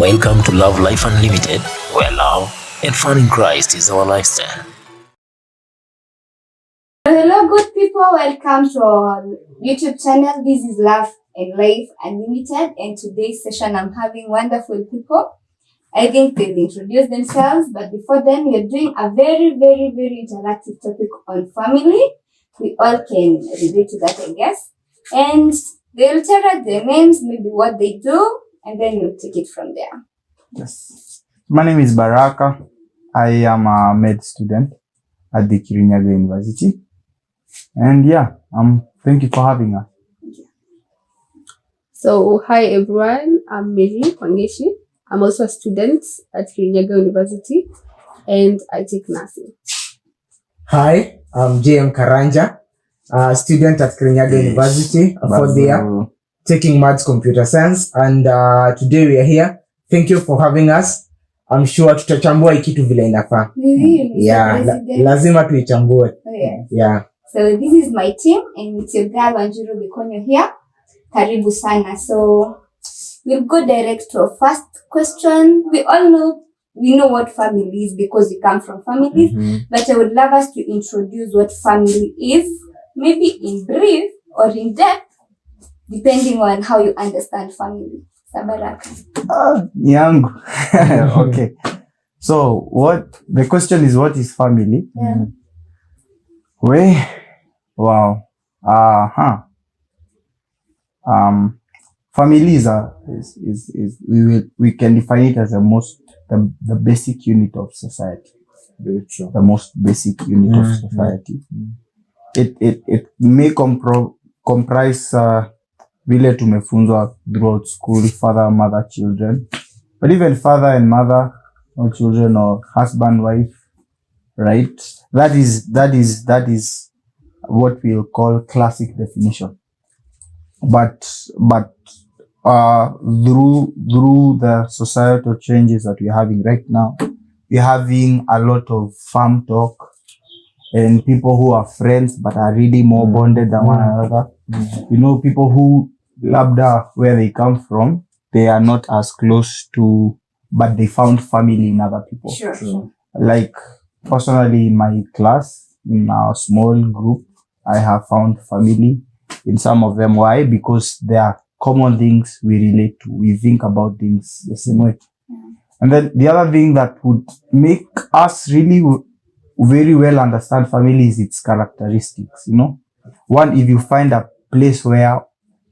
Welcome to Love Life Unlimited, where love and fun in Christ is our lifestyle. Hello, good people. Welcome to our YouTube channel. This is Love and Life Unlimited, and today's session I'm having wonderful people. I think they'll introduce themselves, but before then, we are doing a very interactive topic on family. We all can relate to that, I guess. And they'll tell us their names, maybe what they do, and then we'll take it from there. Yes. My name is Baraka. I am a med student at the Kirinyaga University. And thank you for having us. So, hi everyone, I'm Mary Wangeshi. I'm also a student at Kirinyaga University and I take nursing. Hi, I'm JM Karanja, a student at Kirinyaga University, a fourth year, taking Maths Computer Science, and today we are here. Thank you for having us. I'm sure tutachambua hii kitu vile inafaa. Lazima tuichambue. So this is my team and it's your girl Wanjiru Bikonyo here. Karibu sana. So we'll go direct to our first question. We know what family is because we come from families, but I would love us to introduce what family is, maybe in brief or in depth, depending on how you understand family. Sabaraka. Yangu. Okay. So the question is, what is family? Yeah. Wow. Family is we can define it as the basic unit of society. Very true. The most basic unit of society. It may comprise vile tumefunzwa throughout school, father, mother, children, but even father and mother or children or husband, wife, right? That is what we'll call classic definition. But through the societal changes that we're having right now, we're having a lot of farm talk and people who are friends but are really more bonded than one another. You know, people who labda where they come from, they are not as close to, but they found family in other people. Sure. Like personally in my class, in our small group, I have found family in some of them. Why? Because there are common things we relate to. We think about things the same way. And then the other thing that would make us really very well understand family is its characteristics, you know. One, if you find a place where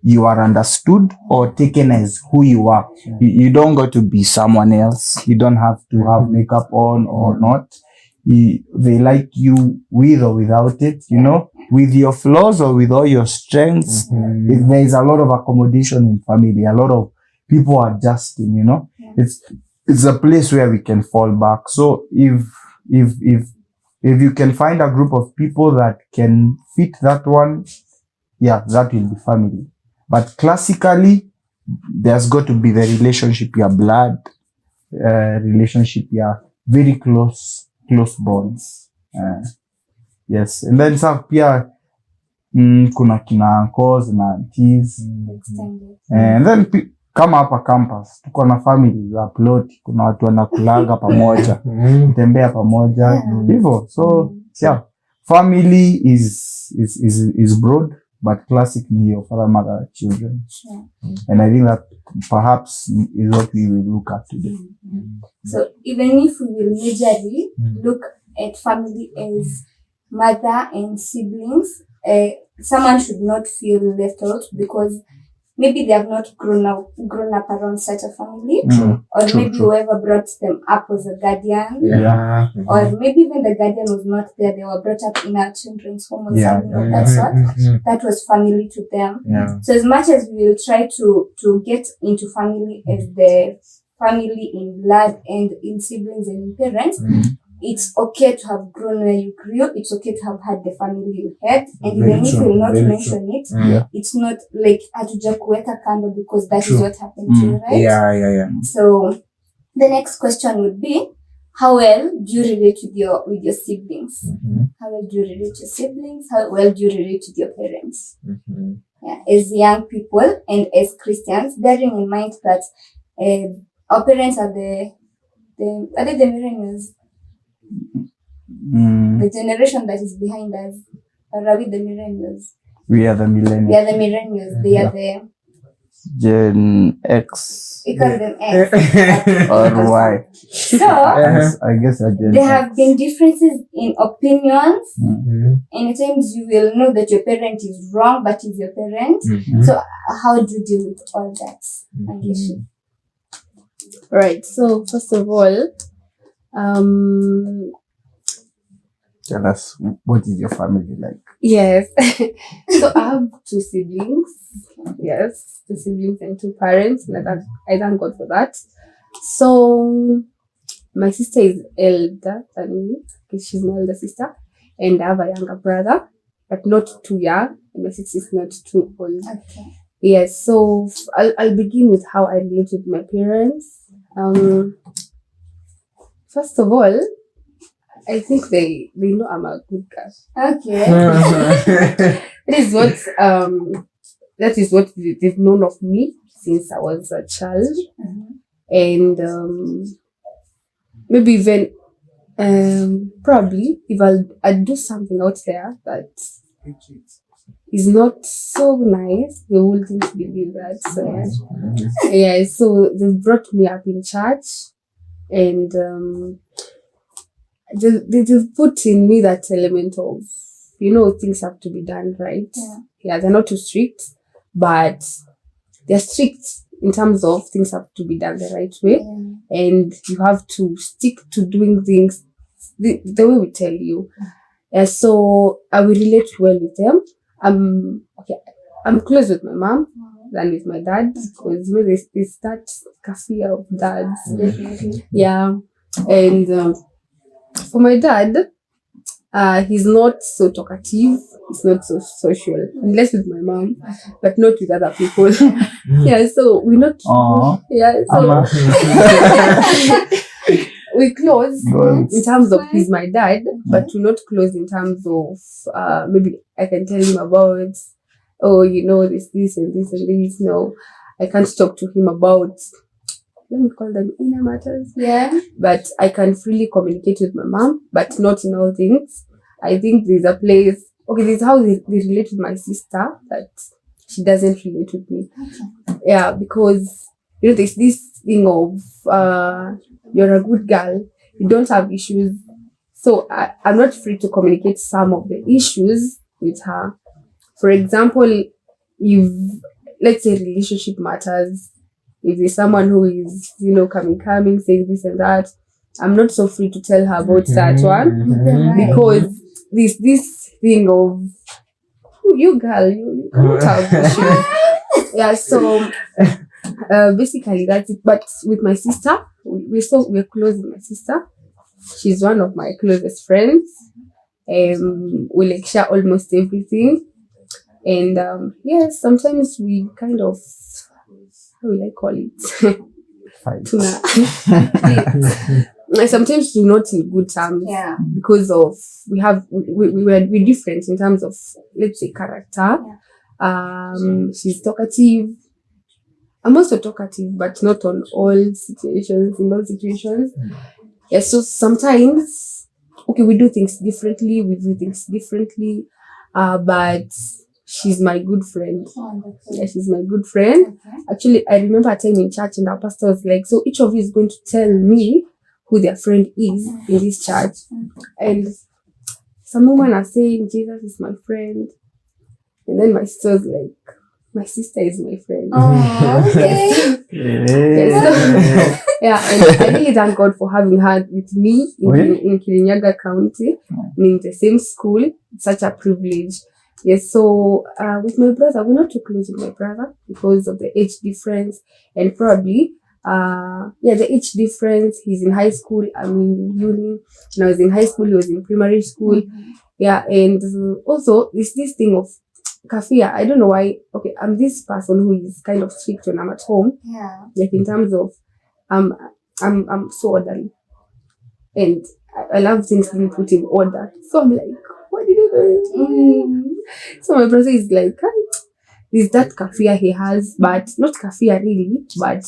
you are understood or taken as who you are, you don't got to be someone else. You don't have to have makeup on or not. They like you with or without it, you know, with your flaws or with all your strengths. There is a lot of accommodation in family. A lot of people are adjusting, you know. It's a place where we can fall back. So if you can find a group of people that can fit that one, that will be family. But classically, there's got to be the relationship, your blood, relationship, very close bonds. Yes. And then some pia kuna kina uncles na aunties. And then kama hapa campus tuko na family za plot, kuna watu wanakulaga pamoja, tembea pamoja hivyo. So family is broad, but classic ni your father, mother, children. And I think that perhaps is what we will look at today. So even if we will majorly look at family as mother and siblings, someone should not feel left out because maybe they have not grown up around such a family, or maybe whoever brought them up was a guardian, or maybe even the guardian was not there. They were brought up in a children's home or something of that sort. That was family to them. So as much as we will try to get into family as the family in blood and in siblings and in parents, it's okay to have grown where you grew. It's okay to have had the family you had. And even if you will not mention it, it's not like hatuja kuweka kando because that is what happened to you, right? Yeah. So the next question would be, how well do you relate with your siblings? How well do you relate to your siblings? How well do you relate with your parents? As young people and as Christians, bearing in mind that our parents are the are they the millennials? Mm, The generation that is behind us. Or are we the millennials? we are the They millennials. are the millennials. They are the Gen X we call them X. or Y. So I guess a Gen there X. have been differences in opinions. Mm. And at times you will know that your parent is wrong, but is your parent. So how do you deal with all that? Angeshi? Right. So first of all, Tell us, what is your family like? yes. So I have 2 siblings. Yes, 2 siblings and 2 parents. And I thank God for that. So my sister is elder than me. Okay, she's my elder sister. And I have a younger brother, but not too young. And my sister is not too old. Okay. Yes, so I'll begin with how I relate with my parents. First of all, I think they know I'm a good girl. Okay. That is what they've known of me since I was a child. And maybe even probably if I'll do something out there that is not so nice, they wouldn't believe that so much. Yeah, so they brought me up in church, and they've put in me that element of, things have to be done right. Yeah, they're not too strict, but they're strict in terms of things have to be done the right way, and you have to stick to doing things the way we tell you. So I will relate well with them. I'm close with my mom than with my dad, because there's that kafia of dads. Yeah, and for my dad, he's not so talkative. He's not so social, unless with my mom, but not with other people. Yeah, so we're not. Aww. Yeah, so we close in terms of he's my dad, but we're not close in terms of maybe I can tell him about, this and this and this. No, I can't talk to him about, let me call them inner matters. Yeah. But I can freely communicate with my mom, but not in all things. I think there's a place, this is how they relate with my sister, that she doesn't relate with me. Yeah, because, there's this thing of, you're a good girl, you don't have issues. So I'm not free to communicate some of the issues with her. For example, if, let's say, relationship matters, if there's someone who is, coming, saying this and that, I'm not so free to tell her about that one, because this thing of, you girl, you can't have issues. Yeah, so basically that's it. But with my sister, we're close with my sister. She's one of my closest friends. We share almost everything. And yes, sometimes we kind of, how will I call it? Sometimes we're not in good terms. Yeah. Because of we're different in terms of, let's say, character. She's talkative. I'm also talkative, but not on all situations. In all situations, yeah. So sometimes, we do things differently. We view things differently. But she's my good friend. Yeah, she's my good friend. Actually, I remember a time in church, and our pastor was like, "So each of you is going to tell me who their friend is in this church." And some women are saying, "Jesus is my friend," and then my sister was like, "My sister is my friend." Oh, okay. Yeah, and I really thank God for having her with me in Kirinyaga County, in the same school. It's such a privilege. Yes, so with my brother, we're not too close with my brother because of the age difference, and probably the age difference. He's in high school, I'm in uni. When I was in high school, he was in primary school. Yeah, and also it's this thing of kafia. I don't know why. Okay, I'm this person who is kind of strict when I'm at home. Yeah. Like in terms of, I'm so orderly, and I love things being put in order. So I'm like, what did you do? So my brother is like, there's that kafia he has, but not kafia really, but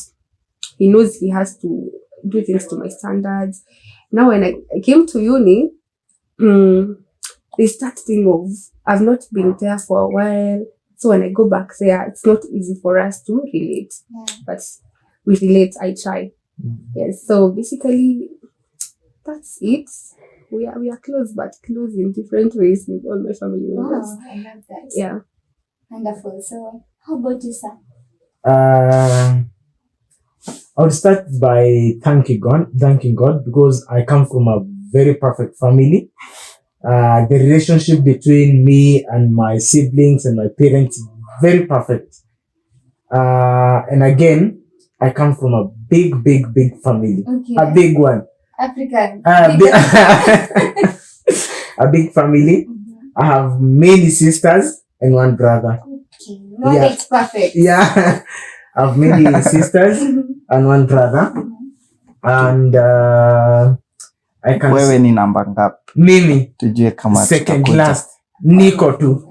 he knows he has to do things to my standards. Now when I came to uni, they start thinking of, I've not been there for a while. So when I go back there, it's not easy for us to relate. But we relate, I try. Yes, so basically, that's it. We are close, but close in different ways with all my family members. Wow, I love that. Yeah. Wonderful. So how about you, sir? I would start by thanking God because I come from a very perfect family. The relationship between me and my siblings and my parents, very perfect. And again, I come from a big family. Okay. A big one. African. A big family. I have many sisters and one brother. Okay. No, Yeah. it's perfect. Yeah. I have many sisters and one brother. And I can Wewe ni namba ngapi? mimi Tujue kama second tutakuja. last. Niko tu.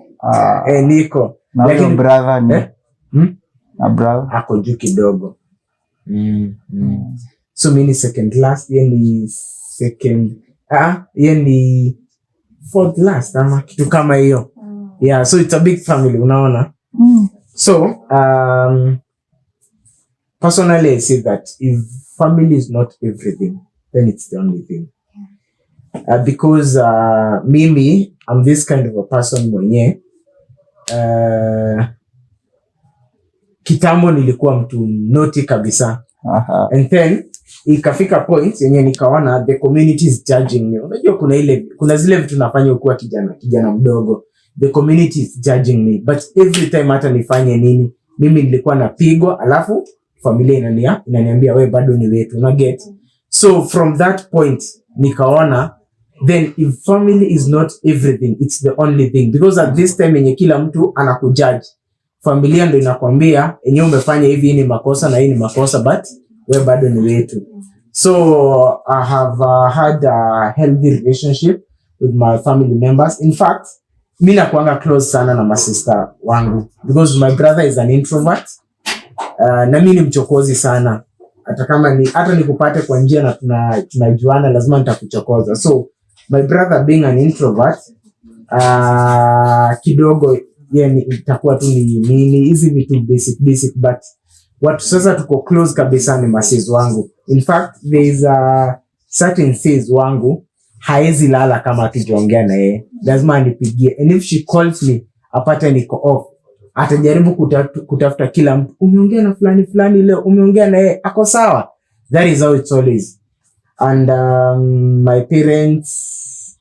Niko. Na huyo Lakini- brother ni na brother Ako juu kidogo. So mimi ni second last, yeye ni yeye ni fourth last ama kitu kama hiyo. Yeah, so it's a big family, unaona. So personally I say that if family is not everything, then it's the only thing. Because mimi I'm this kind of a person mwenye kitambo nilikuwa mtu naughty kabisa. And then ikafika point yenye nikaona the community is judging me. Unajua kuna zile vitu nafanya ukiwa kijana mdogo. The community is judging me, but every time hata nifanye nini, mimi nilikuwa napigwa, alafu familia inaniambia we bado ni wetu, una get. So from that point nikaona then if family is not everything, it's the only thing, because at this time yenye kila mtu anakujudge, familia ndo inakwambia enye umefanya hivi ni makosa na hii ni makosa, but we bado ni wetu. So I have had a healthy relationship with my family members. In fact, mimi nakuanga close sana na my sister wangu because my brother is an introvert. Na mimi ni mchokozi sana. Hata nikupate kwa njia na tunajuana lazima nitakuchokoza. So my brother being an introvert, kidogo yani itakuwa tu ni nini hizi vitu basic, but watu sasa tuko close kabisa ni masis wangu. In fact there is a certain sis wangu haezi lala kama akiongea na yeye, lazima anipigie, and if she calls me apate niko off, atajaribu kutafuta kila mtu, umeongea na fulani leo, umeongea na yeye, ako sawa. That is how it's always. And my parents,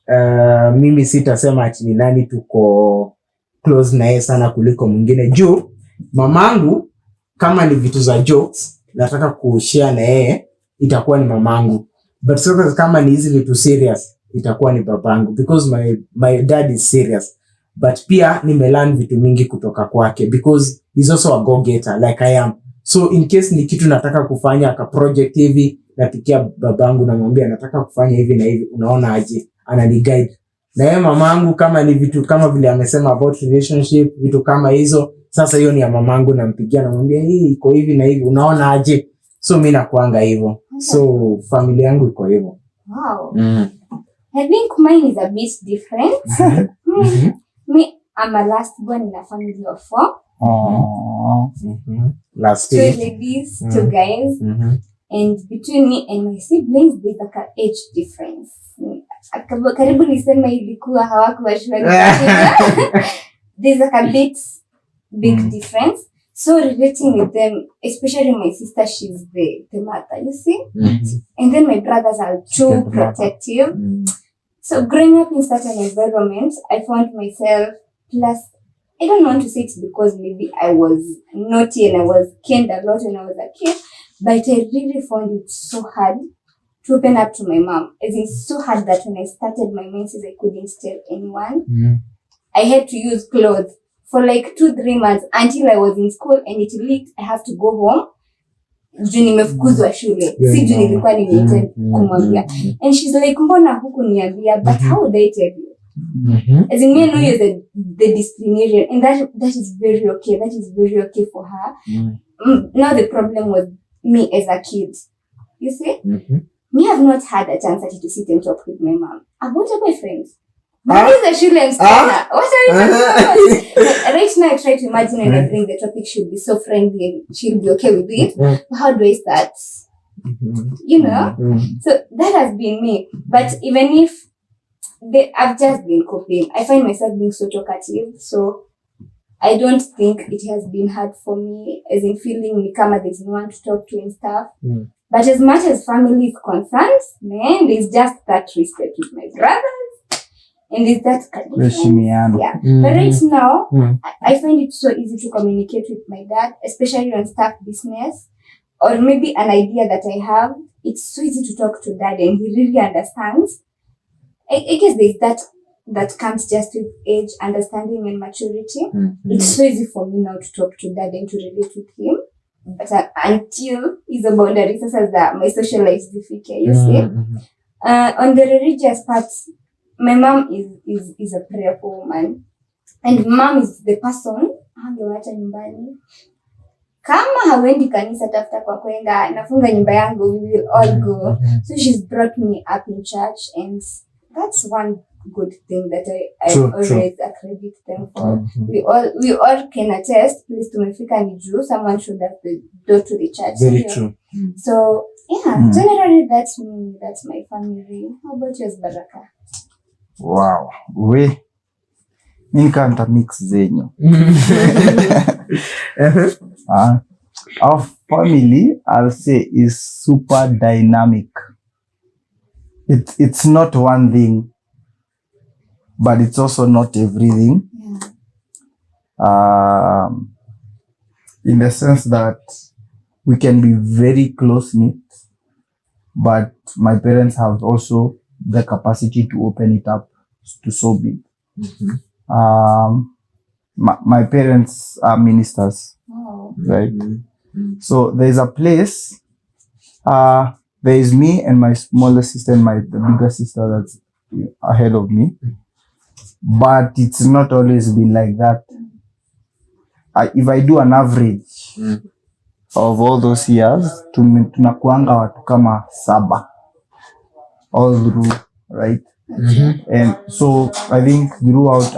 mimi sitasema ati ni nani tuko close na yeye sana kuliko mwingine. Juu mamangu kama ni vitu za jokes nataka kushare na yeye, itakuwa ni mamangu, but so kama ni hizi vitu serious itakuwa ni babangu, because my dad is serious, but pia nimelearn vitu mingi kutoka kwake because he's also a go-getter like I am. So in case ni kitu nataka kufanya ka project hivi, napikia babangu na mwambia nataka kufanya hivi na hivi, unaona aje, anani guide. Na yeye mamangu kama ni vitu kama vile amesema about relationship, vitu kama hizo, sasa hiyo ni ya mamangu, nampigia na mwambia hii iko hivi na hivi, unaona aje. So mimi nakuanga hivyo. So familia yangu iko hivyo. Wow. I think mine is a bit different. Me, I'm a last born in a family of 4. Last 2 year. ladies, 2 guys. And between me and my siblings, there's like an age difference. Karibu niseme ilikuwa hawakuwa shule. There's like a big difference. So relating with them, especially my sister, she's the mother, you see? And then my brothers are too protective. So growing up in such an environment, I found myself, plus, I don't want to say it's because maybe I was naughty and I was caned a lot when I was a kid, but I really found it so hard to open up to my mom. It's so hard that when I started my menses, I couldn't tell anyone. I had to use clothes for like 2-3 months until I was in school, and it leaked. I have to go home. Juu nimefukuzwa shule. Si juu nilikuwa nimeita kumwambia. And she's like, mbona hukuniambia? But how would I tell you? As in, me know you're the disciplinarian, and that is very okay. That is very okay for her. Now the problem was me as a kid. You see? Mhm. Me have not had a chance to sit and talk with my mom about a boyfriend. Ah? This is a shule msichana. What are you talking about? Ah. Right now, I try to imagine when I bring the topic, she'll be so friendly and she'll be okay with it. Mhm. How do I start? Mhm. You know? Mhm. So that has been me. But even if I've just been coping, I find myself being so talkative. So I don't think it has been hard for me, as in feeling me kama there's no one to talk to and stuff. Mm. But as much as family is concerned, man, there's just that respect with my brothers. And there's that Heshimiana. yeah. But right now, Mm. I find it so easy to communicate with my dad, especially on staff business, or maybe an idea that I have. It's so easy to talk to dad, and he really understands. I guess there's that comes just with age, understanding, and maturity. Mhm. It's so easy for me now to talk to dad and to relate with him. But until he's a boundary, such as that my social life is difficult, you see. Mhm. On the religious part, my mom is a prayerful woman, and mom is the person angewacha nyumbani. Kama hawendi kanisa, tafuta kwa kwenda, nafunga nyumba yangu, we will all go. So she's brought me up in church, and that's one good thing that I True, always accredit them for. Mhm. We all can attest, please tumefika ni juu, someone should have the door to the church. Very Ndio. true. So yeah, generally that's me, that's my family. How about yours, Baraka? Wow. Mi nikanta mix zenyu. Our family, I'll say, is super dynamic. It's not one thing, but it's also not everything. Yeah. In the sense that we can be very close-knit, but my parents have also the capacity to open it up to so big. Mhm. My parents are ministers, Oh. right? Mhm. So there's a place, there is me and my smaller sister and the bigger sister that's ahead of me. But it's not always been like that. If I do an average Mm. of all those years, tunakuanga watu kama 7 all through, right? Mhm. And so I think throughout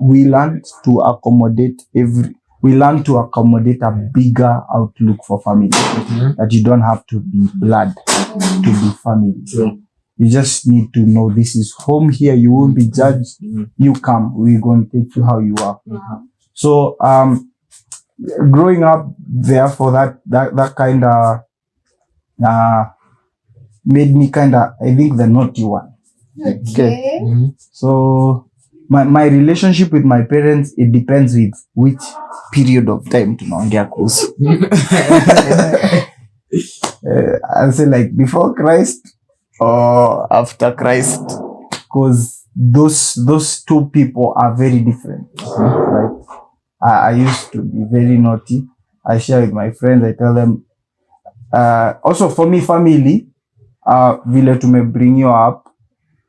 we learned to accommodate a bigger outlook for family. Mhm. That you don't have to be blood to be family. True. You just need to know this is home here. You won't be judged. Mhm. You come, we're going to take you how you are. Wow. So growing up, therefore, that kind of made me kind of, I think, the naughty one. Okay. Mhm. So my relationship with my parents, it depends with which period of time tunaongea kuhusu. I'll say like before Christ or after Christ, because those two people are very different, right? I used to be very naughty. I share with my friends. I tell them. Also for me, family, vile tume bring you up.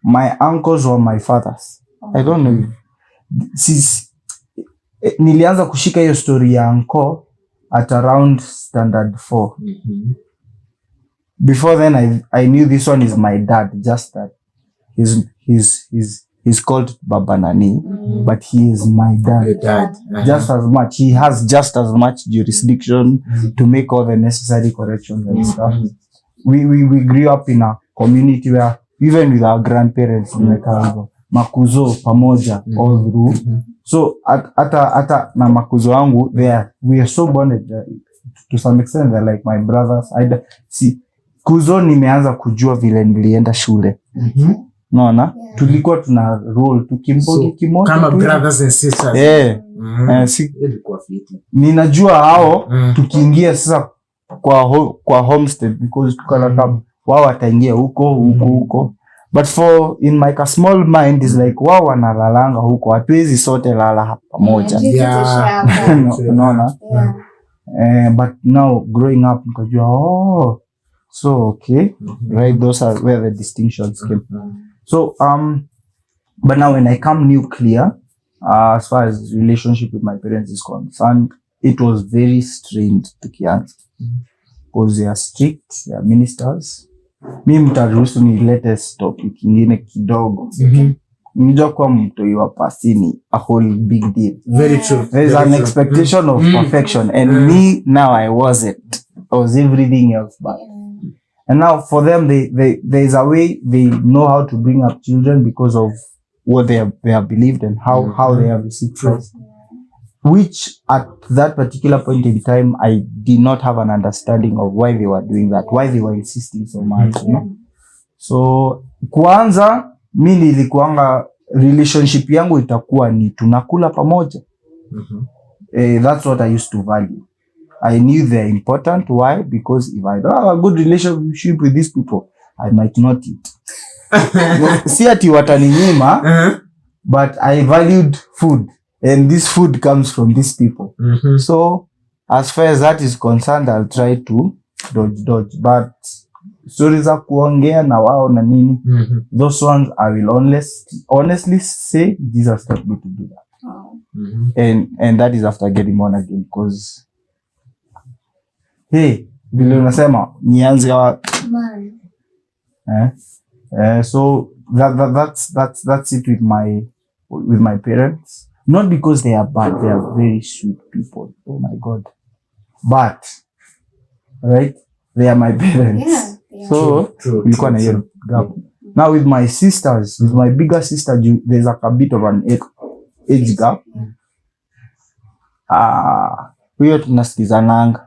My uncles were my fathers. I don't know. Nilianza kushika hiyo story ya uncle at around standard 4. Mhm. Before then, I knew this one is my dad. Just that he's called Baba Nani, but he is my Your dad. dad. Just as much. He has just as much jurisdiction to make all the necessary corrections and stuff. We grew up in a community where even with our grandparents, makuzo pamoja all through. So ata na makuzo wangu, we are so bonded to some extent. They're like my brothers. Kuzo nimeanza kujua vile nilienda shule. Mhm. Naona Yeah. tulikuwa tuna roll tukimbogi So, kimoja kama tu. brothers and sisters. Mhm. Si ilikuwa fiti. Ninajua hao Mm. tukiingia sasa kwa homestead, because tukala kama wao wataingia huko, but in my small mind is like wao wanalalanga huko, hatuwezi sote lala hapa pamoja. Yeah. Unaona? But now growing up nikajua so okay, right, those are where the distinctions came. So but now when I come nuclear, as far as relationship with my parents is concerned, it was very strained tukianza, because they are strict, they are ministers. Mi mtaruhusu nilete topic ingine kidogo. Mjua kuwa mtoi wa pasini a whole big deal. Very true. There's an expectation of perfection, and me now I wasn't. I was everything else but. And now for them, there's a way they know how to bring up children because of what they have believed and how they have received Christ. Which at that particular point in time, I did not have an understanding of why they were doing that, why they were insisting so much. You know? So kwanza mi nilikuanga relationship yangu itakuwa ni tunakula pamoja. That's what I used to value. I knew they're important. Why? Because if I don't have a good relationship with these people, I might not eat. Si ati wataninyima, but I valued food, and this food comes from these people. So as far as that is concerned, I'll try to dodge. But stories za kuongea na wao na nini, those ones I will honestly say Jesus taught me to do that. And that is after getting born again, because hey, vile unasema nianze wapi? So that's it with my parents. Not because they are bad, they are very sweet people. Oh my God. But right, they are my parents. So nilikuwa na hiyo gap. Now with my sisters, with my bigger sister, there's like a bit of an age gap. Huyo tunasikizananga.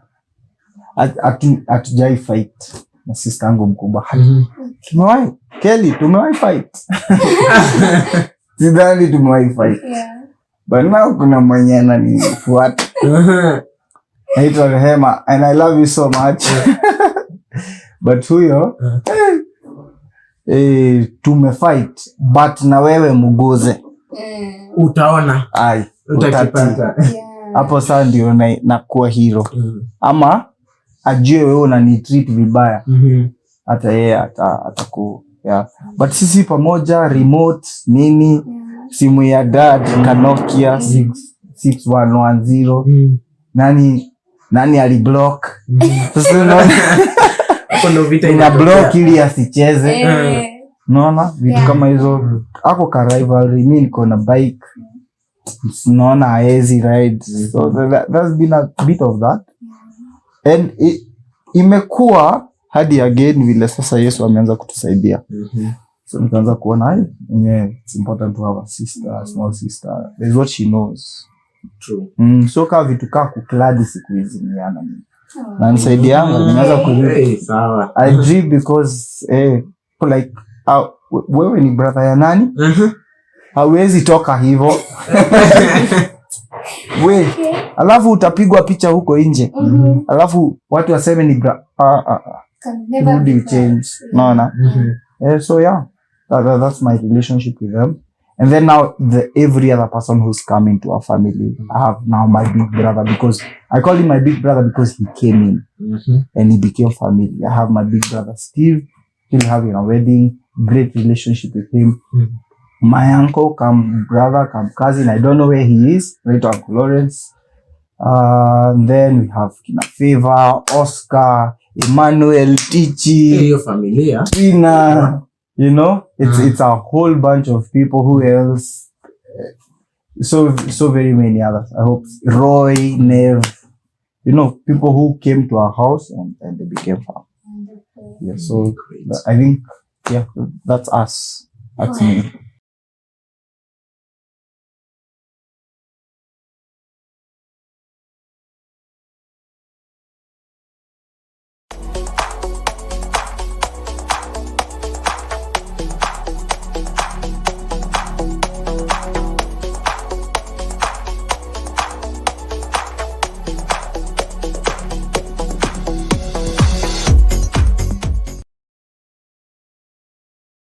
Hatujai fight na sister yangu mkubwa. Tumewahi Kelly, tumewahi fight. Sidhani tumewahi fight. But now kuna mwenye ananifuata. Naitwa Rehema and I love you so much. But huyo tumefight, but na wewe muguze. Utaona. Ai, utakipata. Hapo sasa ndio nakuwa hero. Ama ajue wewe unanitreat vibaya. Hata yeye ataku but sisi pamoja, remote nini, simu ya dad Nokia 6110. Nani aliblock? Sasa unaona ina block ili asicheze. Unaona vitu kama hizo. Hapo ka rivalry, mimi niko na bike, unaona haezi ride. So there's been a bit of that, and imekuwa hadi again vile sasa Yesu ameanza kutusaidia. So nikaanza kuona it's important to have a sister, a small sister. There's what she knows. True. So kama vitu kaa kukladi siku hizi niana mimi. Na nisaidianga, nimeanza Hey, sawa. I dream because like wewe ni brother ya nani? Hawezi toka hivyo. We, alafu utapigwa picha huko nje. Alafu watu waseme ni rudi uchange. Naona? So yeah, that's my relationship with them. And then now every other person who's come into our family, I have now my big brother, because I call him my big brother because he came in and he became family. I have my big brother Steve, still having a wedding, great relationship with him. My uncle, come brother, come cousin, I don't know where he is, right, Uncle Lawrence. Then we have Kina Favor, Oscar, Emmanuel, Tichi, Your familia. Tina. You know, it's a whole bunch of people. Who else? So very many others. I hope Roy, Nev, you know, people who came to our house and they became family. Yeah, so I think that's us. That's me.